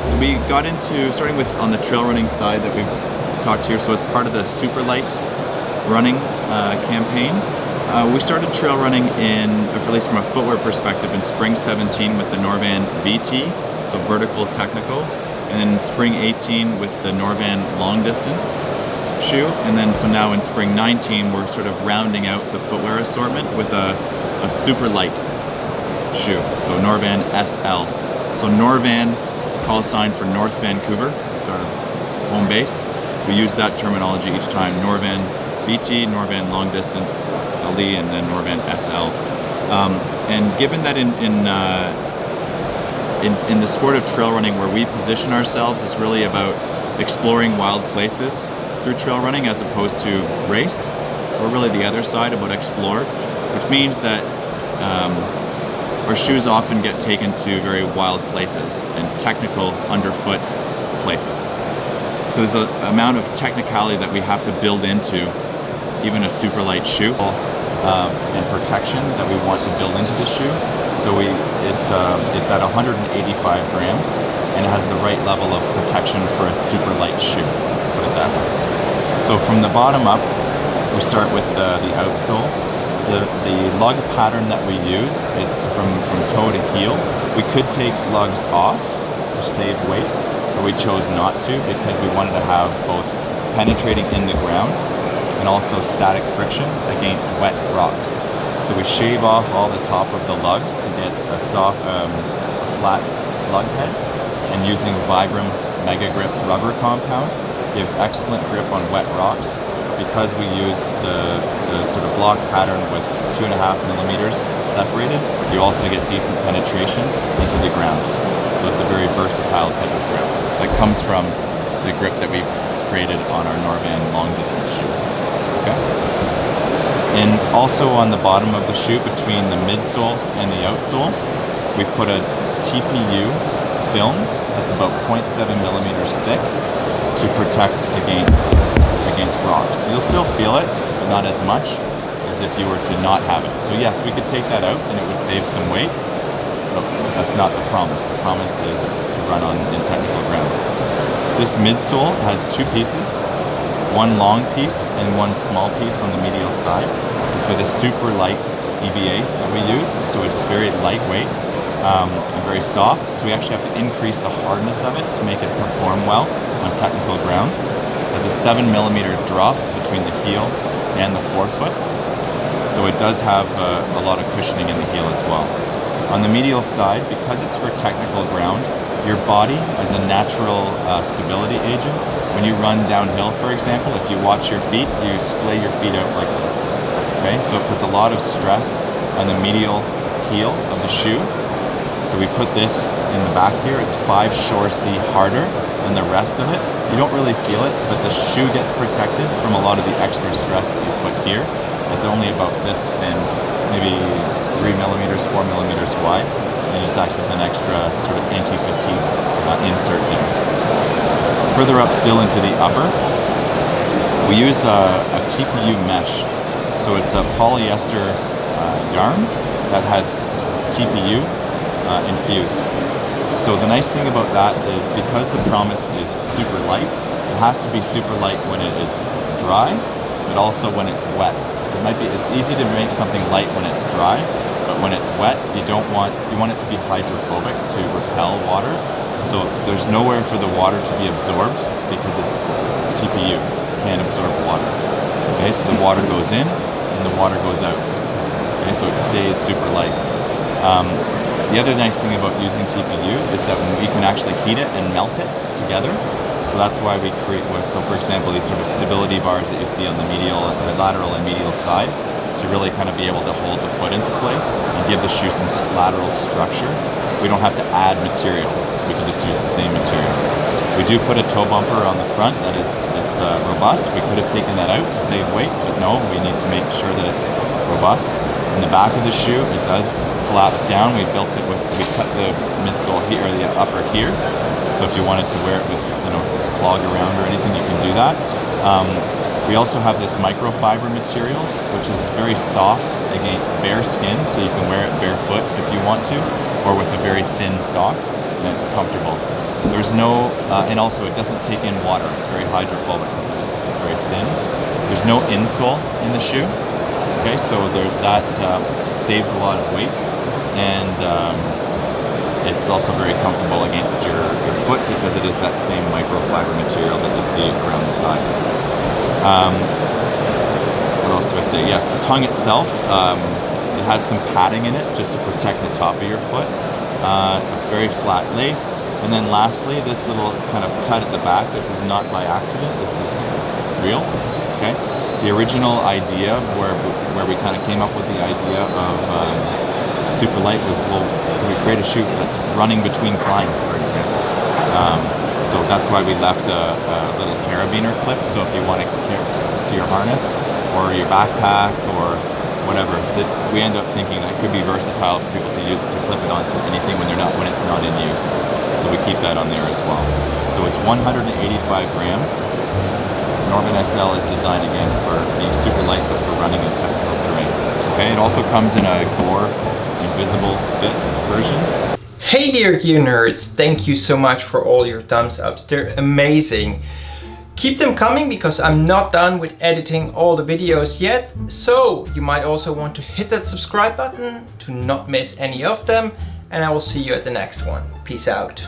So we got into, starting with on the trail running side that we've talked here, so it's part of the super light running campaign. We started trail running in, at least from a footwear perspective, in spring 17 with the Norvan VT, so vertical technical, and then spring 18 with the Norvan long distance shoe, and then so now in spring 19 we're sort of rounding out the footwear assortment with a super light shoe, so Norvan SL. So Norvan is call sign for North Vancouver, it's our home base. We use that terminology each time: Norvan VT, Norvan long distance LD, and then Norvan SL. And given that in the sport of trail running, where we position ourselves, is really about exploring wild places through trail running as opposed to race. So we're really the other side, about explore, which means that our shoes often get taken to very wild places and technical underfoot places. So there's an amount of technicality that we have to build into even a super light shoe, and protection that we want to build into the shoe. So it's at 185 grams and it has the right level of protection for a super light shoe. Let's put it that way. So from the bottom up, we start with the outsole. The lug pattern that we use, it's from toe to heel. We could take lugs off to save weight, but we chose not to because we wanted to have both penetrating in the ground and also static friction against wet rocks. So we shave off all the top of the lugs to get a soft, flat lug head, and using Vibram Mega Grip rubber compound gives excellent grip on wet rocks. Because we use the sort of block pattern with 2.5 millimeters separated, you also get decent penetration into the ground. So it's a very versatile type of grip that comes from the grip that we created on our Norvan long distance shoe. Okay. And also on the bottom of the shoe, between the midsole and the outsole, we put a TPU film that's about 0.7 millimeters thick to protect against rocks. You'll still feel it, but not as much as if you were to not have it. So yes, we could take that out and it would save some weight, but that's not the promise. The promise is to run in technical ground. This midsole has two pieces, one long piece and one small piece on the medial side. It's with a super light EVA that we use, so it's very lightweight and very soft. So we actually have to increase the hardness of it to make it perform well on technical ground. It has a 7 millimeter drop between the heel and the forefoot, so it does have a lot of cushioning in the heel as well. On the medial side, because it's for technical ground, your body as a natural stability agent, when you run downhill, for example, if you watch your feet, you splay your feet out like this. Okay, so it puts a lot of stress on the medial heel of the shoe. So we put this in the back here. It's 5 Shore C harder than the rest of it. You don't really feel it, but the shoe gets protected from a lot of the extra stress that you put here. It's only about this thin, maybe 3 millimeters, 4 millimeters wide, and it just acts as an extra sort of anti-fatigue insert there. Further up still into the upper, we use a TPU mesh. So it's a polyester yarn that has TPU infused. So the nice thing about that is, because the promise is super light, it has to be super light when it is dry, but also when it's wet. It's easy to make something light when it's dry, but when it's wet, you want it to be hydrophobic to repel water. So there's nowhere for the water to be absorbed because it's TPU, can't absorb water. Okay, so the water goes in and the water goes out. Okay, so it stays super light. The other nice thing about using TPU is that we can actually heat it and melt it together. So that's why we create, so for example, these sort of stability bars that you see on the lateral and medial side, to really kind of be able to hold the foot into place and give the shoe some lateral structure. We don't have to add material. We can just use the same material. We do put a toe bumper on the front that it's robust. We could have taken that out to save weight, but no, we need to make sure that it's robust. In the back of the shoe, it does collapse down. We cut the midsole here, or the upper here. So if you wanted to wear it with, this clog around or anything, you can do that. We also have this microfiber material, which is very soft against bare skin, so you can wear it barefoot if you want to, or with a very thin sock. and it's comfortable. There's no, and also it doesn't take in water. It's very hydrophobic because it's very thin. There's no insole in the shoe. Okay, so that saves a lot of weight, and it's also very comfortable against your foot because it is that same microfiber material that you see around the side. What else do I say? Yes, the tongue itself, it has some padding in it just to protect the top of your foot. A very flat lace. And then lastly, this little kind of cut at the back, this is not by accident, this is real, okay? The original idea where we kind of came up with the idea of super light was, well, can we create a shoe that's running between climbs, for example? So that's why we left a little carabiner clip, so if you want to to your harness or your backpack or whatever, we end up thinking that could be versatile for people to use to clip it onto anything when it's not in use. So we keep that on there as well. So it's 185 grams. Norvan SL is designed again for being super light, but for running in technical terrain. Okay, it also comes in a Gore Invisible Fit version. Hey dear gear nerds, thank you so much for all your thumbs ups. They're amazing. Keep them coming because I'm not done with editing all the videos yet. So you might also want to hit that subscribe button to not miss any of them. And I will see you at the next one. Peace out.